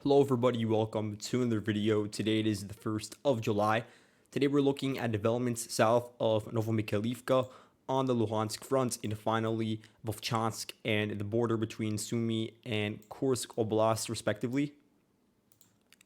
Hello everybody, welcome to another video. Today it is the 1st of July. Today we're looking at developments south of Novomykhailivka on the Luhansk Front and finally Vovchansk and the border between Sumy and Kursk Oblast respectively.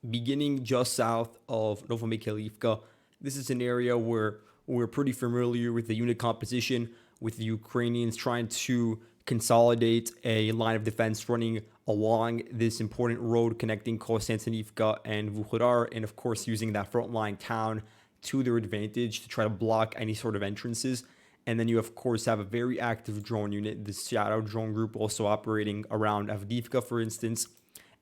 Beginning just south of Novomykhailivka, this is an area where we're pretty familiar with the unit composition, with the Ukrainians trying to consolidate a line of defense running along this important road connecting Konstantinivka and Vuhledar, and of course using that frontline town to their advantage to try to block any sort of entrances. And then you of course have a very active drone unit, the Shadow drone group, also operating around Avdiivka, for instance.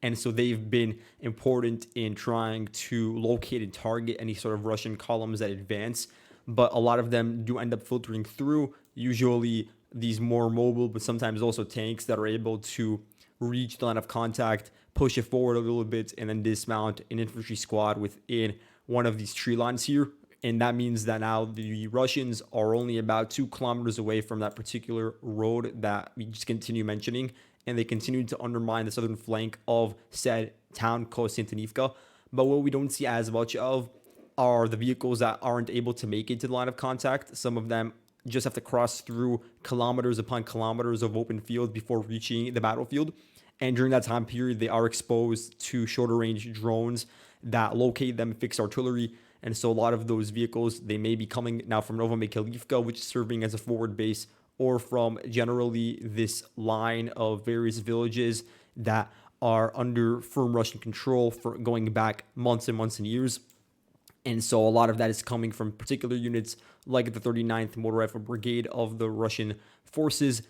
And so they've been important in trying to locate and target any sort of Russian columns that advance. But a lot of them do end up filtering through, usually these more mobile, but sometimes also tanks that are able to reach the line of contact, push it forward a little bit, and then dismount an infantry squad within one of these tree lines here. And that means that now the Russians are only about 2 kilometers away from that particular road that we just continue mentioning, and they continue to undermine the southern flank of said town, Konstantinivka. But what we don't see as much of are the vehicles that aren't able to make it to the line of contact. Some of them just have to cross through kilometers upon kilometers of open field before reaching the battlefield. And during that time period, they are exposed to shorter range drones that locate them, fix artillery. And so a lot of those vehicles, they may be coming now from Novomykhailivka, which is serving as a forward base, or from generally this line of various villages that are under firm Russian control for going back months and months and years. And so a lot of that is coming from particular units like the 39th Motor Rifle Brigade of the Russian forces.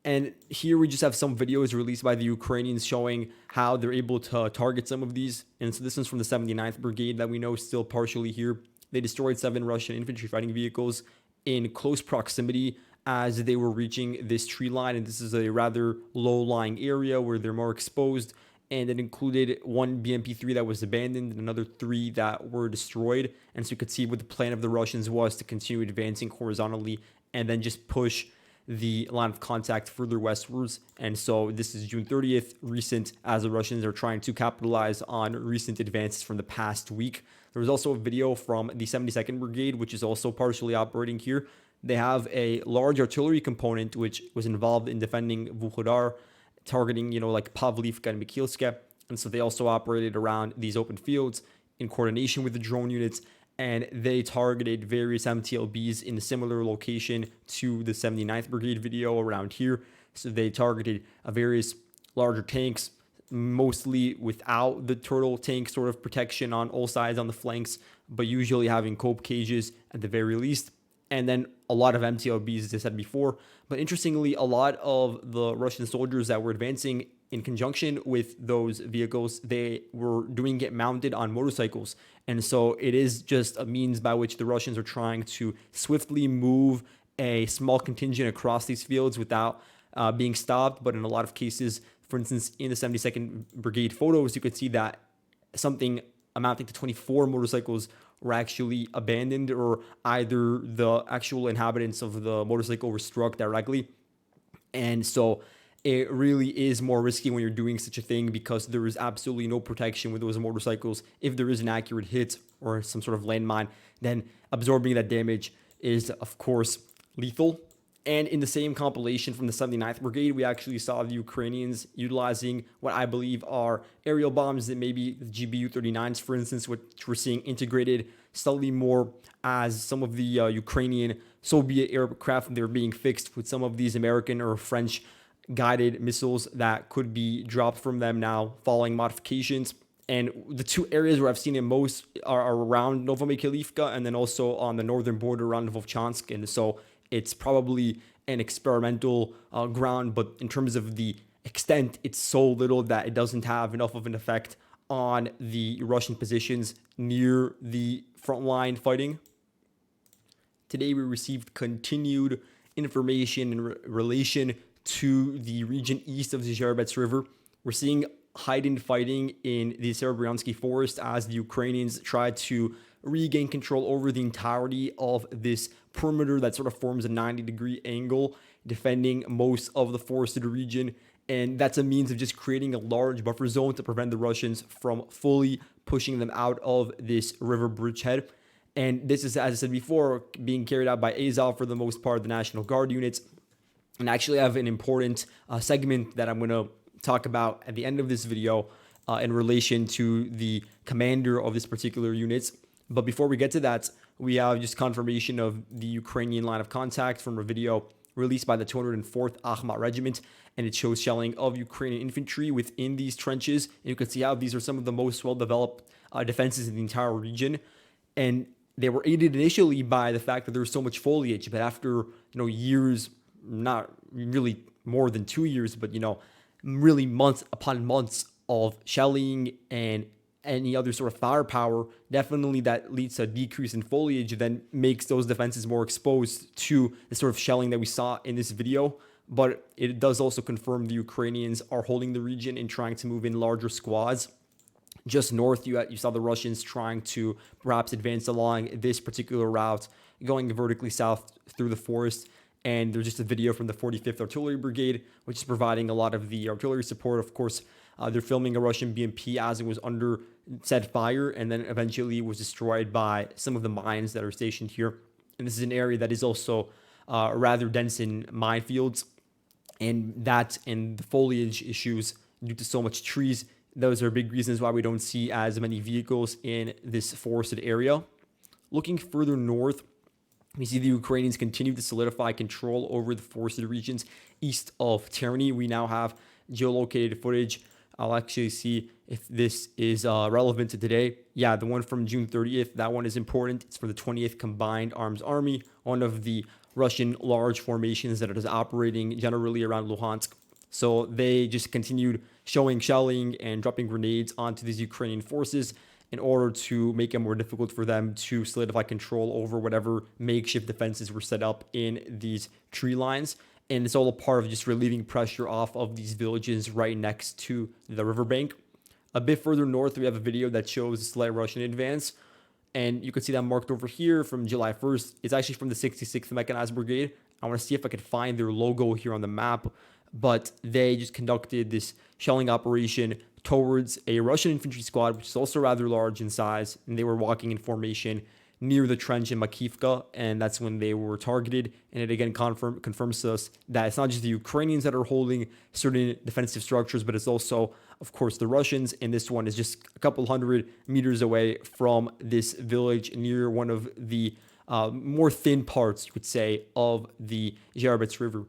And here we just have some videos released by the Ukrainians showing how they're able to target some of these. And so this is from the 79th Brigade that we know is still partially here. They destroyed 7 Russian infantry fighting vehicles in close proximity as they were reaching this tree line. And this is a rather low-lying area where they're more exposed. And it included 1 BMP-3 that was abandoned and another 3 that were destroyed. And so you could see what the plan of the Russians was to continue advancing horizontally and then just push the line of contact further westwards. And so this is June 30th, recent, as the Russians are trying to capitalize on recent advances from the past week. There was also a video from the 72nd Brigade, which is also partially operating here. They have a large artillery component which was involved in defending Vuhledar, targeting, like Pavlivka and Mikhailska. And so they also operated around these open fields in coordination with the drone units, and they targeted various MTLBs in a similar location to the 79th Brigade video around here. So they targeted various larger tanks, mostly without the turtle tank sort of protection on all sides on the flanks, but usually having cope cages at the very least. And then a lot of MTLBs, as I said before. But interestingly, a lot of the Russian soldiers that were advancing in conjunction with those vehicles, they were doing it mounted on motorcycles. And so it is just a means by which the Russians are trying to swiftly move a small contingent across these fields without being stopped. But in a lot of cases, for instance, in the 72nd Brigade photos, you could see that something amounting to 24 motorcycles were actually abandoned, or either the actual inhabitants of the motorcycle were struck directly. And so it really is more risky when you're doing such a thing, because there is absolutely no protection with those motorcycles. If there is an accurate hit or some sort of landmine, then absorbing that damage is, of course, lethal. And in the same compilation from the 79th Brigade, we actually saw the Ukrainians utilizing what I believe are aerial bombs, that maybe the GBU-39s, for instance, which we're seeing integrated slightly more as some of the Ukrainian Soviet aircraft. They're being fixed with some of these American or French guided missiles that could be dropped from them now following modifications. And the 2 areas where I've seen it most are around Novomykhailivka and then also on the northern border around Vovchansk. And so it's probably an experimental ground, but in terms of the extent, it's so little that it doesn't have enough of an effect on the Russian positions near the front line fighting. Today, we received continued information in relation to the region east of the Zherbets River. We're seeing heightened fighting in the Serebryansky forest as the Ukrainians try to regain control over the entirety of this perimeter that sort of forms a 90-degree angle, defending most of the forested region. And that's a means of just creating a large buffer zone to prevent the Russians from fully pushing them out of this river bridgehead. And this is, as I said before, being carried out by Azov for the most part, the National Guard units. And I actually have an important segment that I'm going to talk about at the end of this video in relation to the commander of this particular unit. But before we get to that, we have just confirmation of the Ukrainian line of contact from a video released by the 204th Akhmat Regiment, and it shows shelling of Ukrainian infantry within these trenches. And you can see how these are some of the most well-developed defenses in the entire region. And they were aided initially by the fact that there was so much foliage, but after years, not really more than 2 years, but really months upon months of shelling and any other sort of firepower, definitely that leads to a decrease in foliage, then makes those defenses more exposed to the sort of shelling that we saw in this video. But it does also confirm the Ukrainians are holding the region and trying to move in larger squads. Just north, you saw the Russians trying to perhaps advance along this particular route, going vertically south through the forest. And there's just a video from the 45th Artillery Brigade, which is providing a lot of the artillery support. Of course, they're filming a Russian BMP as it was under said fire, and then eventually was destroyed by some of the mines that are stationed here. And this is an area that is also rather dense in minefields, and that and the foliage issues due to so much trees, those are big reasons why we don't see as many vehicles in this forested area. Looking further north, we see the Ukrainians continue to solidify control over the forested regions east of Terny. We now have geolocated footage. I'll actually see if this is relevant to today. Yeah, the one from June 30th, that one is important. It's for the 20th Combined Arms Army, one of the Russian large formations that is operating generally around Luhansk. So they just continued showing shelling and dropping grenades onto these Ukrainian forces in order to make it more difficult for them to solidify control over whatever makeshift defenses were set up in these tree lines. And it's all a part of just relieving pressure off of these villages right next to the riverbank. A bit further north, we have a video that shows a slight Russian advance. And you can see that marked over here from July 1st. It's actually from the 66th Mechanized Brigade. I want to see if I could find their logo here on the map. But they just conducted this shelling operation towards a Russian infantry squad, which is also rather large in size. And they were walking in formation near the trench in Makivka, and that's when they were targeted. And it again confirms to us that it's not just the Ukrainians that are holding certain defensive structures, but it's also, of course, the Russians. And this one is just a couple hundred meters away from this village near one of the more thin parts, you could say, of the Zherebets River.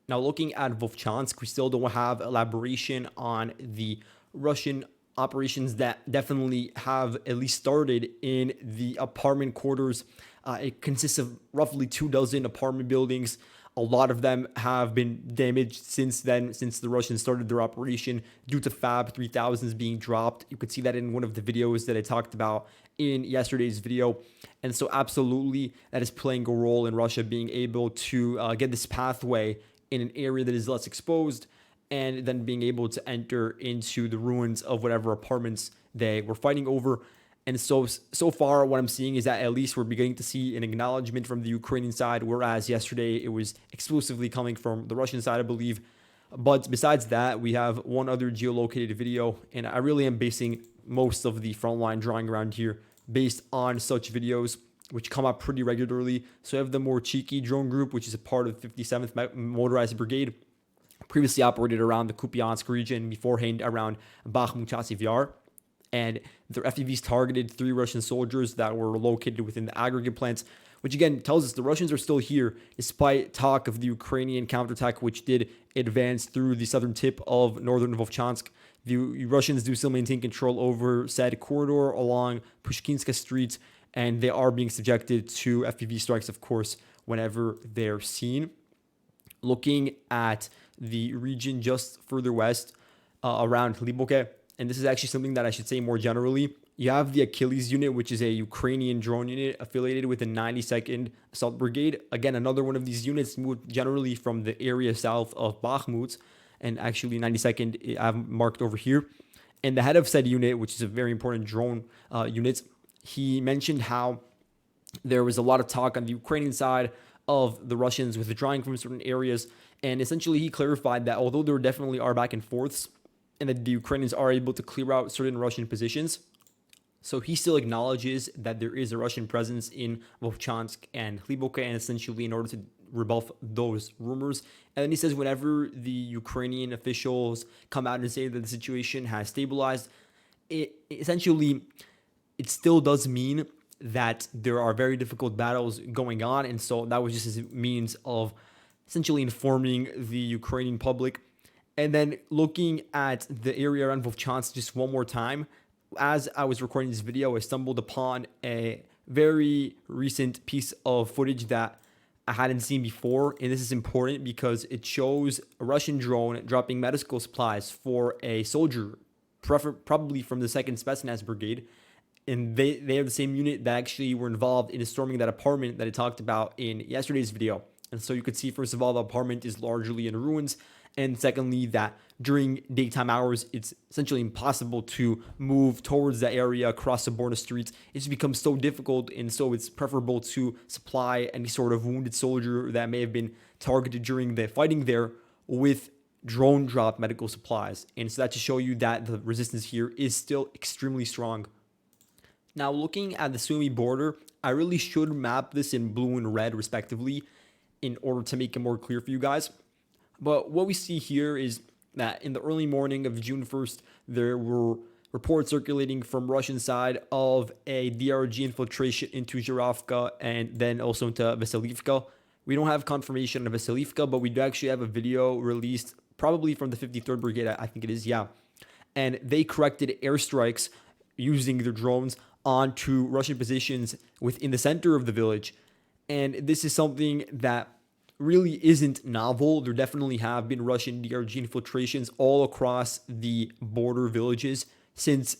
Now, looking at Vovchansk, we still don't have elaboration on the Russian operations that definitely have at least started in the apartment quarters. It consists of roughly 24 apartment buildings. A lot of them have been damaged since then, since the Russians started their operation due to Fab 3000s being dropped. You could see that in one of the videos that I talked about in yesterday's video. And so absolutely that is playing a role in Russia being able to get this pathway in an area that is less exposed, and then being able to enter into the ruins of whatever apartments they were fighting over. And so far, what I'm seeing is that at least we're beginning to see an acknowledgement from the Ukrainian side, whereas yesterday it was exclusively coming from the Russian side, I believe. But besides that, we have one other geolocated video, and I really am basing most of the frontline drawing around here based on such videos, which come up pretty regularly. So I have the more cheeky drone group, which is a part of the 57th Motorized Brigade, previously operated around the Kupiansk region, beforehand around Bakhmut Yar. And their FPVs targeted 3 Russian soldiers that were located within the aggregate plants, which again tells us the Russians are still here, despite talk of the Ukrainian counterattack, which did advance through the southern tip of northern Vovchansk. The Russians do still maintain control over said corridor along Pushkinska Street, and they are being subjected to FPV strikes, of course, whenever they're seen. Looking at the region just further west around Hliboke, and this is actually something that I should say more generally. You have the Achilles unit, which is a Ukrainian drone unit affiliated with the 92nd Assault Brigade. Again, another one of these units moved generally from the area south of Bakhmut, and actually 92nd I have marked over here. And the head of said unit, which is a very important drone unit, he mentioned how there was a lot of talk on the Ukrainian side of the Russians withdrawing from certain areas, And essentially, he clarified that although there definitely are back and forths, and that the Ukrainians are able to clear out certain Russian positions, so he still acknowledges that there is a Russian presence in Vovchansk and Hliboka, and essentially in order to rebuff those rumors. And then he says whenever the Ukrainian officials come out and say that the situation has stabilized, it still does mean that there are very difficult battles going on. And so that was just his means of essentially informing the Ukrainian public. And then looking at the area around Vovchansk just one more time, as I was recording this video, I stumbled upon a very recent piece of footage that I hadn't seen before. And this is important because it shows a Russian drone dropping medical supplies for a soldier, probably from the 2nd Spetsnaz Brigade. And they are the same unit that actually were involved in storming that apartment that I talked about in yesterday's video. And so you could see, first of all, the apartment is largely in ruins. And secondly, that during daytime hours, it's essentially impossible to move towards that area across the border streets. It just becomes so difficult. And so it's preferable to supply any sort of wounded soldier that may have been targeted during the fighting there with drone dropped medical supplies. And so that to show you that the resistance here is still extremely strong. Now, looking at the Sumy border, I really should map this in blue and red respectively in order to make it more clear for you guys. But what we see here is that in the early morning of June 1st, there were reports circulating from Russian side of a DRG infiltration into Zhirovka and then also into Vasilivka. We don't have confirmation of Vasilivka, but we do actually have a video released probably from the 53rd Brigade, I think it is, yeah. And they corrected airstrikes using their drones onto Russian positions within the center of the village. And this is something that really isn't novel. There definitely have been Russian DRG infiltrations all across the border villages since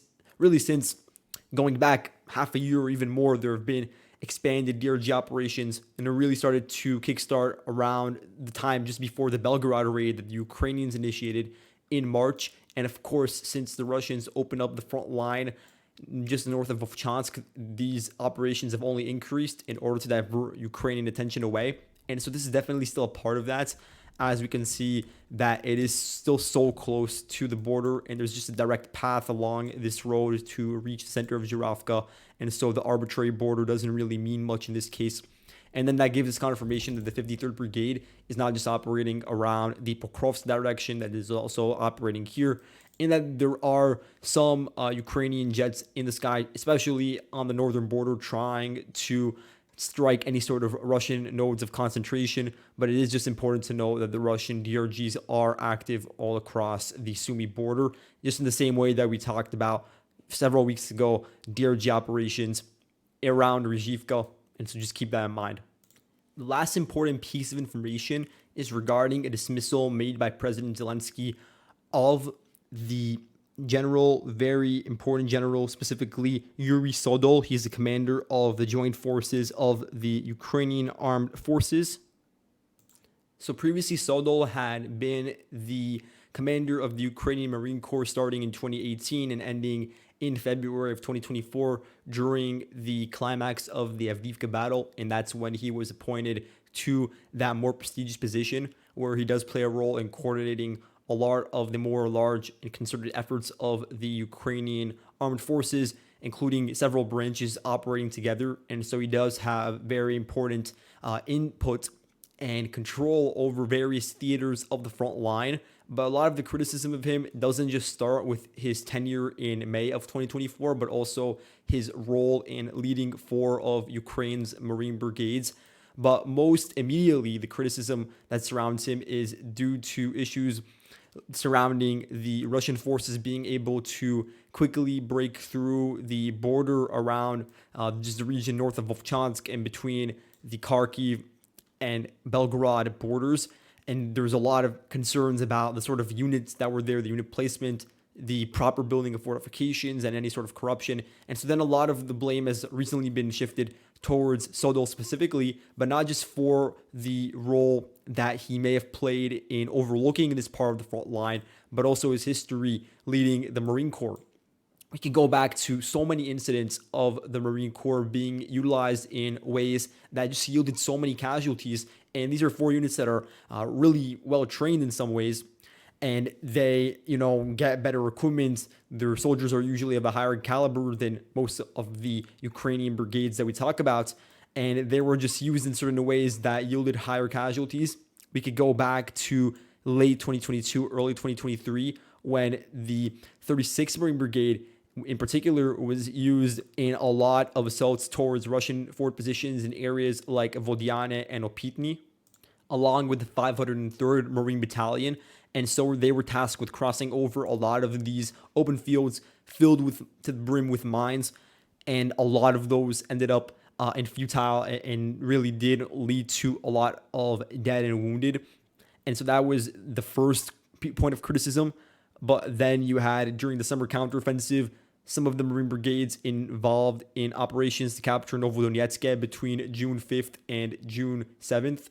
going back half a year or even more. There have been expanded DRG operations, and it really started to kickstart around the time just before the Belgorod raid that the Ukrainians initiated in March. And of course, since the Russians opened up the front line just north of Vovchansk, these operations have only increased in order to divert Ukrainian attention away. And so this is definitely still a part of that, as we can see that it is still so close to the border, and there's just a direct path along this road to reach the center of Zhirovka. And so the arbitrary border doesn't really mean much in this case. And then that gives us confirmation that the 53rd Brigade is not just operating around the Pokrovsk direction, that is also operating here, and that there are some Ukrainian jets in the sky, especially on the northern border, trying to strike any sort of Russian nodes of concentration. But it is just important to know that the Russian DRGs are active all across the Sumy border, just in the same way that we talked about several weeks ago, DRG operations around Rizhivka. And so just keep that in mind. The last important piece of information is regarding a dismissal made by President Zelensky of the general, very important general, specifically Yuri Sodol. He's the commander of the joint forces of the Ukrainian armed forces. So previously, Sodol had been the commander of the Ukrainian Marine Corps starting in 2018 and ending in February of 2024 during the climax of the Avdiivka battle. And that's when he was appointed to that more prestigious position, where he does play a role in coordinating a lot of the more large and concerted efforts of the Ukrainian armed forces, including several branches operating together. And so he does have very important input and control over various theaters of the front line. But a lot of the criticism of him doesn't just start with his tenure in May of 2024, but also his role in leading 4 of Ukraine's Marine brigades. But most immediately, the criticism that surrounds him is due to issues surrounding the Russian forces being able to quickly break through the border around just the region north of Vovchansk and between the Kharkiv and Belgorod borders. And there's a lot of concerns about the sort of units that were there, the unit placement, the proper building of fortifications, and any sort of corruption. And so then a lot of the blame has recently been shifted towards Sodol specifically, but not just for the role that he may have played in overlooking this part of the front line, but also his history leading the Marine Corps. we can go back to so many incidents of the Marine Corps being utilized in ways that just yielded so many casualties. And these are 4 units that are really well trained in some ways, and they, get better equipment. Their soldiers are usually of a higher caliber than most of the Ukrainian brigades that we talk about, and they were just used in certain ways that yielded higher casualties. We could go back to late 2022, early 2023, when the 36th Marine Brigade in particular was used in a lot of assaults towards Russian forward positions in areas like Vodiane and Opitny, along with the 503rd Marine Battalion. And so they were tasked with crossing over a lot of these open fields filled with to the brim with mines. And a lot of those ended up in futile and really did lead to a lot of dead and wounded. And so that was the first point of criticism. But then you had, during the summer counteroffensive, some of the Marine brigades involved in operations to capture Novomykhailivka between June 5th and June 7th.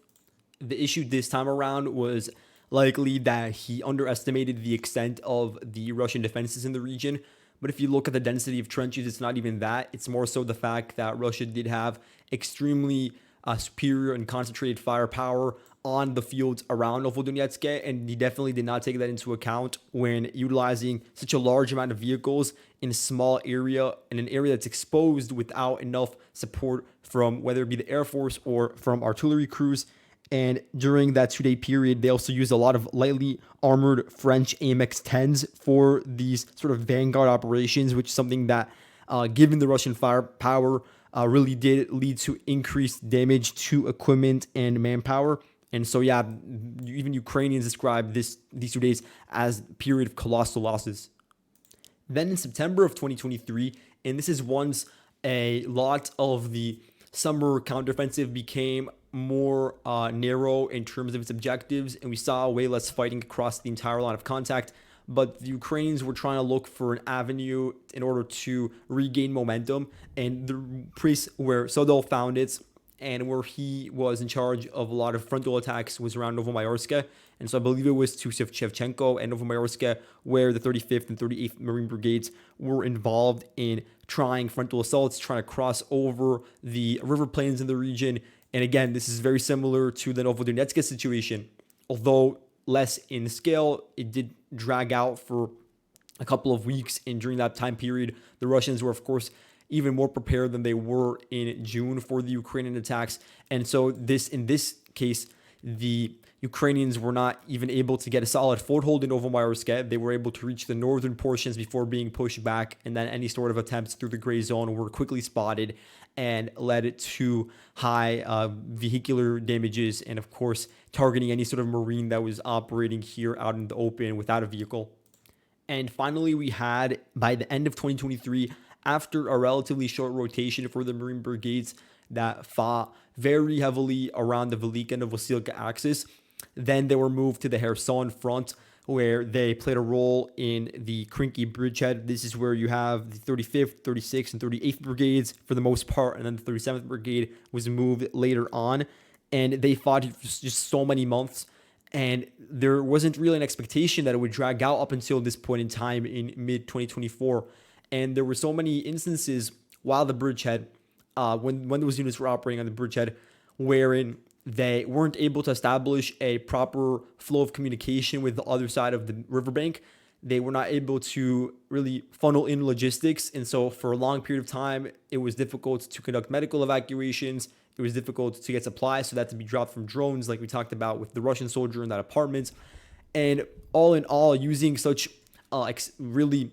The issue this time around was likely that he underestimated the extent of the Russian defenses in the region. But if you look at the density of trenches, it's not even that. It's more so the fact that Russia did have extremely superior and concentrated firepower on the fields around Novomykhailivka, and he definitely did not take that into account when utilizing such a large amount of vehicles in a small area, in an area that's exposed without enough support from whether it be the Air Force or from artillery crews. And during that 2-day period, they also used a lot of lightly armored French AMX 10s for these sort of vanguard operations, which is something that, given the Russian firepower, really did lead to increased damage to equipment and manpower. And so, yeah, even Ukrainians describe these 2 days as a period of colossal losses. Then in September of 2023, and this is once a lot of the summer counteroffensive became more narrow in terms of its objectives, and we saw way less fighting across the entire line of contact. But the Ukrainians were trying to look for an avenue in order to regain momentum, and the place where Sodol found it and where he was in charge of a lot of frontal attacks was around Novomykhailivka. And so I believe it was to Shevchenko and Novomykhailivka where the 35th and 38th Marine Brigades were involved in trying frontal assaults, trying to cross over the river plains in the region. And again, this is very similar to the Novodonetsk situation. Although less in scale, it did drag out for a couple of weeks. And during that time period, the Russians were, of course, even more prepared than they were in June for the Ukrainian attacks. And so in this case, the Ukrainians were not even able to get a solid foothold in Novomykhailivka. They were able to reach the northern portions before being pushed back, and then any sort of attempts through the gray zone were quickly spotted and led to high vehicular damages and, of course, targeting any sort of Marine that was operating here out in the open without a vehicle. And finally, we had, by the end of 2023, after a relatively short rotation for the Marine brigades that fought very heavily around the Velika and Novosilka axis, then they were moved to the Kherson front, where they played a role in the Krinky bridgehead. This is where you have the 35th, 36th, and 38th brigades for the most part, and then the 37th brigade was moved later on, and they fought for just so many months. And there wasn't really an expectation that it would drag out up until this point in time in mid-2024. And there were so many instances while the bridgehead, when those units were operating on the bridgehead, wherein they weren't able to establish a proper flow of communication with the other side of the riverbank. They were not able to really funnel in logistics. And so for a long period of time, it was difficult to conduct medical evacuations. It was difficult to get supplies, so that to be dropped from drones, like we talked about with the Russian soldier in that apartment. And all in all, using such really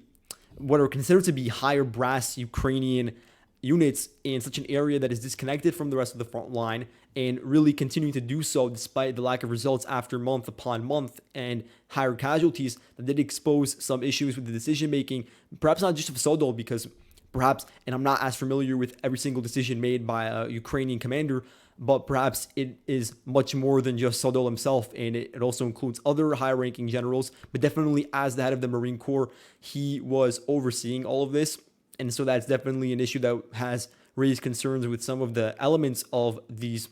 what are considered to be higher brass Ukrainian units in such an area that is disconnected from the rest of the front line, and really continuing to do so despite the lack of results after month upon month and higher casualties, that did expose some issues with the decision making, perhaps not just of Sodol, because perhaps, and I'm not as familiar with every single decision made by a Ukrainian commander, but perhaps it is much more than just Sodol himself, and it also includes other high-ranking generals. But definitely, as the head of the Marine Corps, he was overseeing all of this, and so that's definitely an issue that has raised concerns with some of the elements of these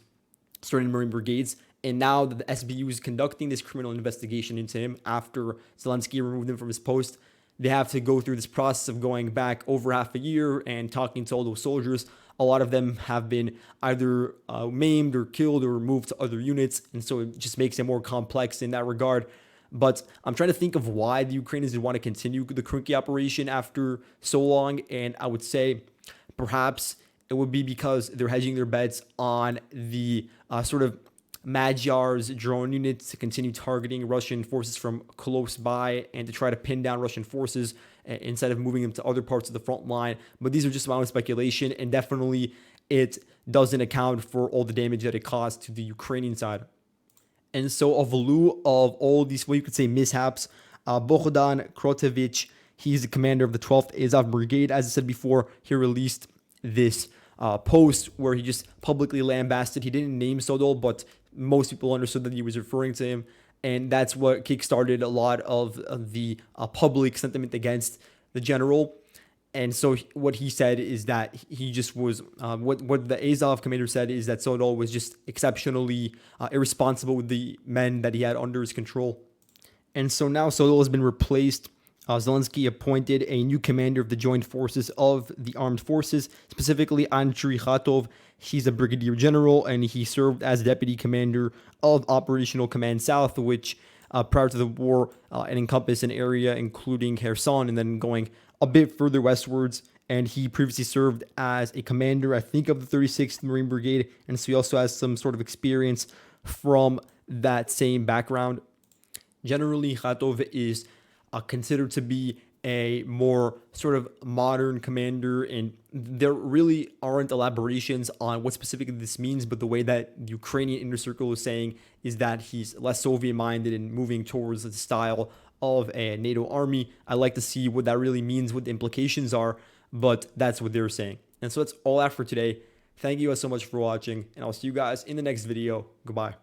certain Marine brigades. And now that the SBU is conducting this criminal investigation into him after Zelensky removed him from his post, they have to go through this process of going back over half a year and talking to all those soldiers. A lot of them have been either maimed or killed or moved to other units, and so it just makes it more complex in that regard. But I'm trying to think of why the Ukrainians would want to continue the Krynki operation after so long, and I would say perhaps it would be because they're hedging their bets on the sort of Magyar's drone units to continue targeting Russian forces from close by and to try to pin down Russian forces instead of moving them to other parts of the front line. But these are just my own speculation, and definitely it doesn't account for all the damage that it caused to the Ukrainian side. And so, of lieu of all these, what you could say, mishaps, Bogdan Krotevich, he's the commander of the 12th Azov Brigade. As I said before, he released this post where he just publicly lambasted. He didn't name Sodol, but most people understood that he was referring to him. And that's what kickstarted a lot of the public sentiment against the general. And so what he said is that he just was, what the Azov commander said is that Sodol was just exceptionally irresponsible with the men that he had under his control. And so now Sodol has been replaced. Zelensky appointed a new commander of the joint forces of the armed forces, specifically Andriy Khatov. He's a brigadier general, and he served as deputy commander of Operational Command South, which prior to the war, it encompassed an area including Kherson and then going a bit further westwards. And he previously served as a commander, I think, of the 36th Marine Brigade, and so he also has some sort of experience from that same background. Generally, Khatov is considered to be a more sort of modern commander, and there really aren't elaborations on what specifically this means, but the way that the Ukrainian inner circle is saying is that he's less Soviet-minded and moving towards the style of a NATO army. I like to see what that really means, what the implications are, but that's what they're saying. And so that's all that for today. Thank you guys so much for watching, and I'll see you guys in the next video. Goodbye.